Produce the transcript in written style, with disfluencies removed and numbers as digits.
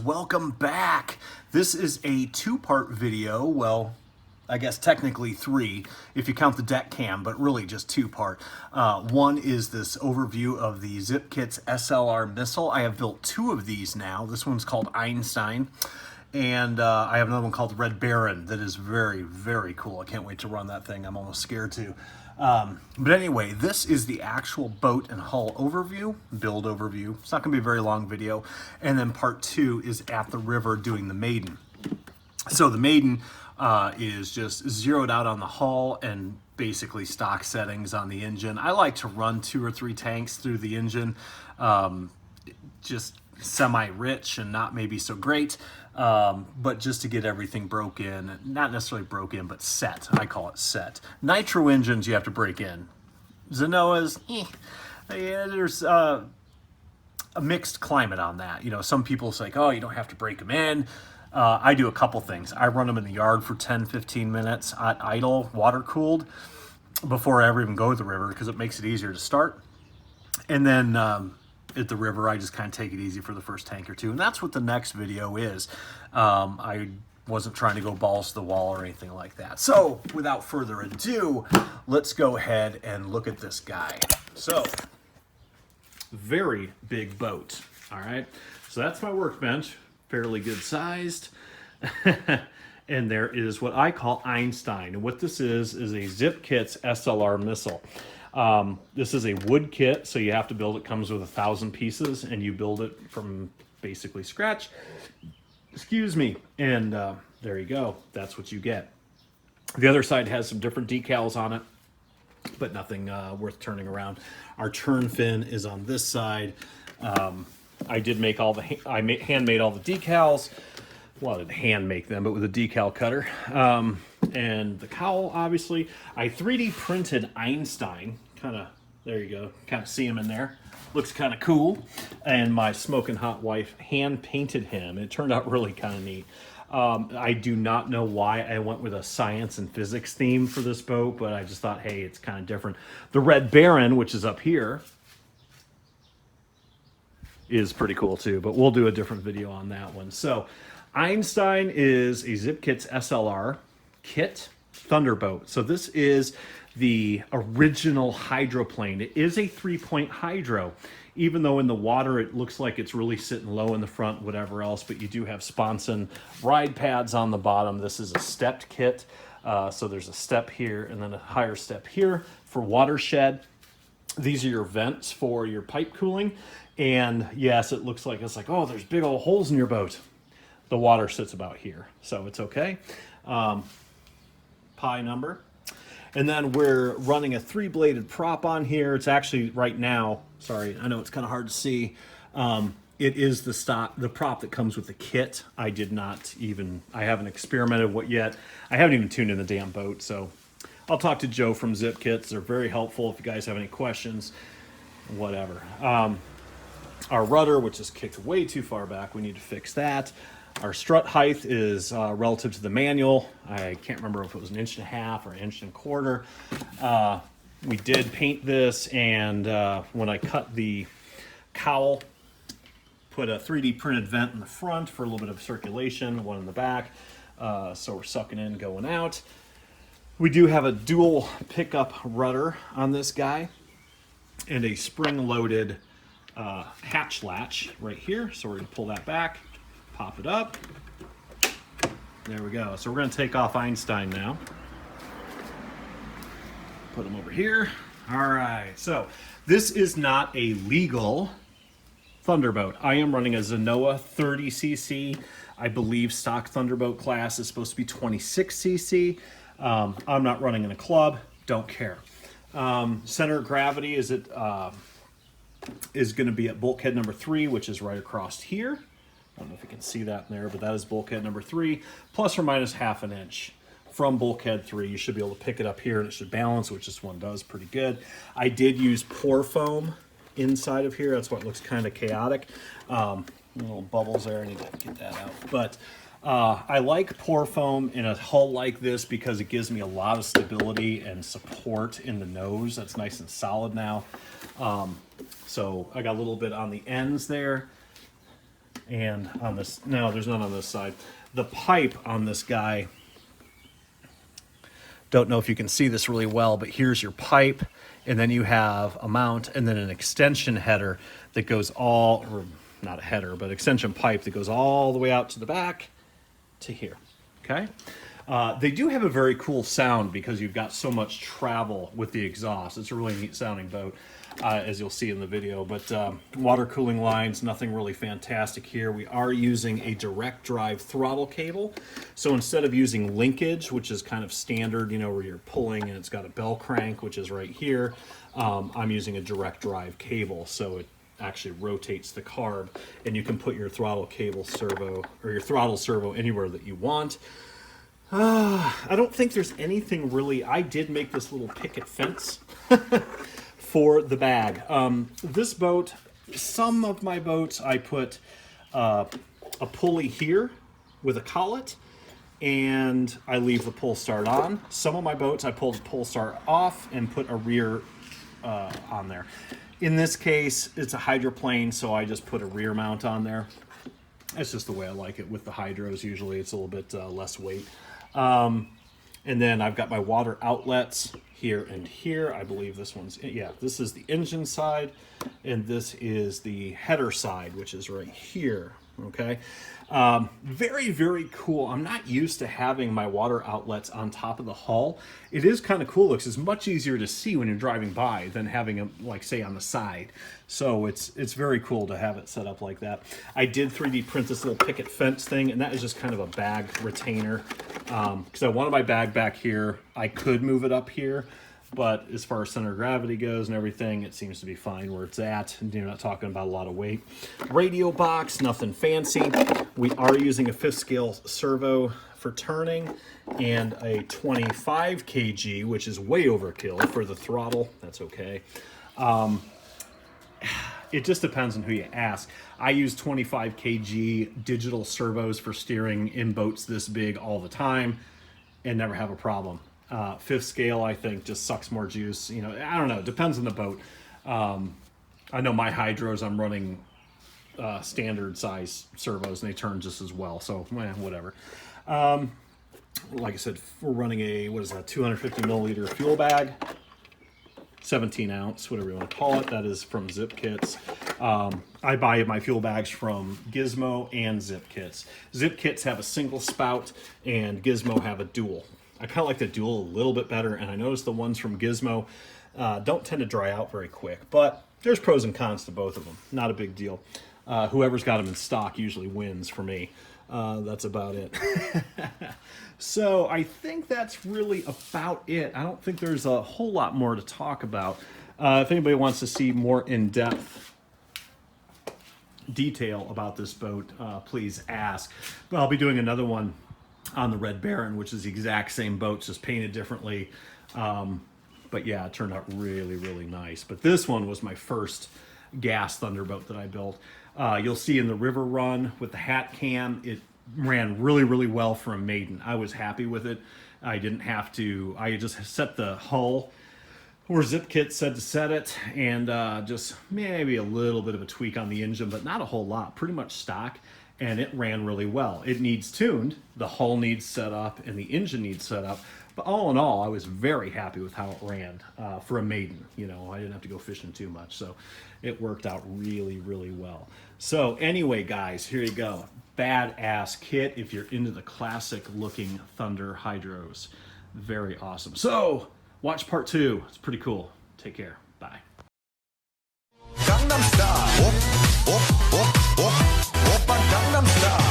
welcome back. This is a two-part video. Well, I guess technically three if you count the deck cam, but really just two-part. One is this overview of the Zip Kits SLR missile. I have built two of these now. This one's called Einstein, and I have another one called Red Baron that is very, very cool. I can't wait to run that thing. I'm almost scared to. But anyway, this is the actual boat and hull overview, build overview. It's not going to be a very long video. And then part two is at the river doing the Maiden. So the Maiden is just zeroed out on the hull and basically stock settings on the engine. I like to run 2 or 3 tanks through the engine, just semi-rich and not maybe so great, but just to get everything broke in. Not necessarily broke in, but set. I call it set. Nitro engines you have to break in. Zenoa's, yeah, there's a mixed climate on that. You know, some people say, oh, you don't have to break them in. I do a couple things. I run them in the yard for 10-15 minutes at idle, water cooled, before I ever even go to the river, because it makes it easier to start. And then at the river, I just kind of take it easy for the first tank or two. And that's what the next video is. I wasn't trying to go balls to the wall or anything like that. So without further ado, let's go ahead and look at this guy. So, very big boat. All right. So that's my workbench. Fairly good sized. And there is what I call Einstein. And what this is a Zip Kits SLR missile. This is a wood kit, so you have to build it. Comes with 1,000 pieces, and you build it from basically scratch. Excuse me. And there you go. That's what you get. The other side has some different decals on it, but nothing worth turning around. Our turn fin is on this side. I did make all the handmade all the decals. Well, I didn't hand make them, but with a decal cutter. And the cowl, obviously. I 3D printed Einstein. Kind of, there you go. Kind of see him in there. Looks kind of cool. And my smoking hot wife hand painted him. It turned out really kind of neat. I do not know why I went with a science and physics theme for this boat, but I just thought, hey, it's kind of different. The Red Baron, which is up here, is pretty cool too, but we'll do a different video on that one. So Einstein is a Zip Kits SLR kit thunderboat. So this is the original hydroplane. It is a 3-point hydro, even though in the water it looks like it's really sitting low in the front, whatever else, but you do have sponson ride pads on the bottom. This is a stepped kit. So there's a step here and then a higher step here for watershed. These are your vents for your pipe cooling. And yes, it looks like it's like, oh, there's big old holes in your boat. The water sits about here, so it's okay. Pi number. And then we're running a 3-bladed prop on here. It's actually right now, sorry, I know it's kind of hard to see. It is the prop that comes with the kit. I haven't experimented with yet. I haven't even tuned in the damn boat, so I'll talk to Joe from Zip Kits. They're very helpful if you guys have any questions, whatever. Our rudder, which is kicked way too far back, we need to fix that. Our strut height is relative to the manual. I can't remember if it was 1.5 inches or 1.25 inches. We did paint this, and when I cut the cowl, put a 3D printed vent in the front for a little bit of circulation, one in the back, so we're sucking in, going out. We do have a dual pickup rudder on this guy, and a spring-loaded hatch latch right here. So we're going to pull that back, pop it up. There we go. So we're going to take off Einstein now. Put him over here. All right. So this is not a legal thunderboat. I am running a Zenoa 30cc. I believe stock thunderboat class is supposed to be 26cc. I'm not running in a club. Don't care. Center of gravity is going to be at bulkhead number 3, which is right across here. I don't know if you can see that in there, but that is bulkhead number 3, plus or minus 1/2 inch from bulkhead 3. You should be able to pick it up here and it should balance, which this one does pretty good. I did use pour foam inside of here. That's why it looks kind of chaotic. Little bubbles there. I need to get that out. But I like pour foam in a hull like this because it gives me a lot of stability and support in the nose. That's nice and solid now. So I got a little bit on the ends there. And on this, no, there's none on this side. The pipe on this guy, don't know if you can see this really well, but here's your pipe, and then you have a mount and then an extension header that goes all, or not a header, but extension pipe that goes all the way out to the back to here, okay? They do have a very cool sound because you've got so much travel with the exhaust. It's a really neat sounding boat, as you'll see in the video. But water cooling lines, nothing really fantastic here. We are using a direct drive throttle cable. So instead of using linkage, which is kind of standard, you know, where you're pulling and it's got a bell crank, which is right here, I'm using a direct drive cable. So it actually rotates the carb, and you can put your throttle cable servo or your throttle servo anywhere that you want. I don't think there's anything really. I did make this little picket fence for the bag. This boat, some of my boats, I put a pulley here with a collet, and I leave the pull start on. Some of my boats, I pulled the pull start off and put a rear on there. In this case, it's a hydroplane, so I just put a rear mount on there. That's just the way I like it with the hydros. Usually it's a little bit less weight. And then I've got my water outlets here and here. I believe this one's, yeah, this is the engine side, and this is the header side, which is right here, okay? Very, very cool. I'm not used to having my water outlets on top of the hull. It is kind of cool. Looks it's much easier to see when you're driving by than having them, like, say, on the side. So it's very cool to have it set up like that. I did 3D print this little picket fence thing, and that is just kind of a bag retainer because I wanted my bag back here. I could move it up here, but as far as center of gravity goes and everything, it seems to be fine where it's at. And you're not talking about a lot of weight. Radio box, nothing fancy. We are using a 5th scale servo for turning and a 25 kg, which is way overkill for the throttle. That's okay. It just depends on who you ask. I use 25 kg digital servos for steering in boats this big all the time and never have a problem. 5th scale, I think, just sucks more juice. You know, I don't know. It depends on the boat. I know my hydros, I'm running standard size servos, and they turn just as well. So, whatever. Like I said, we're running a, what is that, 250 milliliter fuel bag. 17 ounce, whatever you want to call it. That is from Zip Kits. I buy my fuel bags from Gizmo and Zip Kits. Zip Kits have a single spout, and Gizmo have a dual. I kind of like the dual a little bit better, and I noticed the ones from Gizmo don't tend to dry out very quick, but there's pros and cons to both of them. Not a big deal. Whoever's got them in stock usually wins for me. That's about it. So I think that's really about it. I don't think there's a whole lot more to talk about. If anybody wants to see more in-depth detail about this boat, please ask. But I'll be doing another one on the Red Baron, which is the exact same boat, just painted differently. But yeah, it turned out really, really nice. But this one was my first gas thunderboat that I built. You'll see in the river run with the hat cam, it ran really, really well for a Maiden. I was happy with it. I didn't have to, I just set the hull where Zip Kit said to set it, and just maybe a little bit of a tweak on the engine, but not a whole lot, pretty much stock, and it ran really well. It needs tuned, the hull needs set up, and the engine needs set up, but all in all, I was very happy with how it ran for a Maiden. You know, I didn't have to go fishing too much, so it worked out really, really well. So anyway, guys, here you go. Badass kit if you're into the classic looking Thunder Hydros. Very awesome. So watch part 2. It's pretty cool. Take care. Bye. Gangnam Style. Gangnam Style.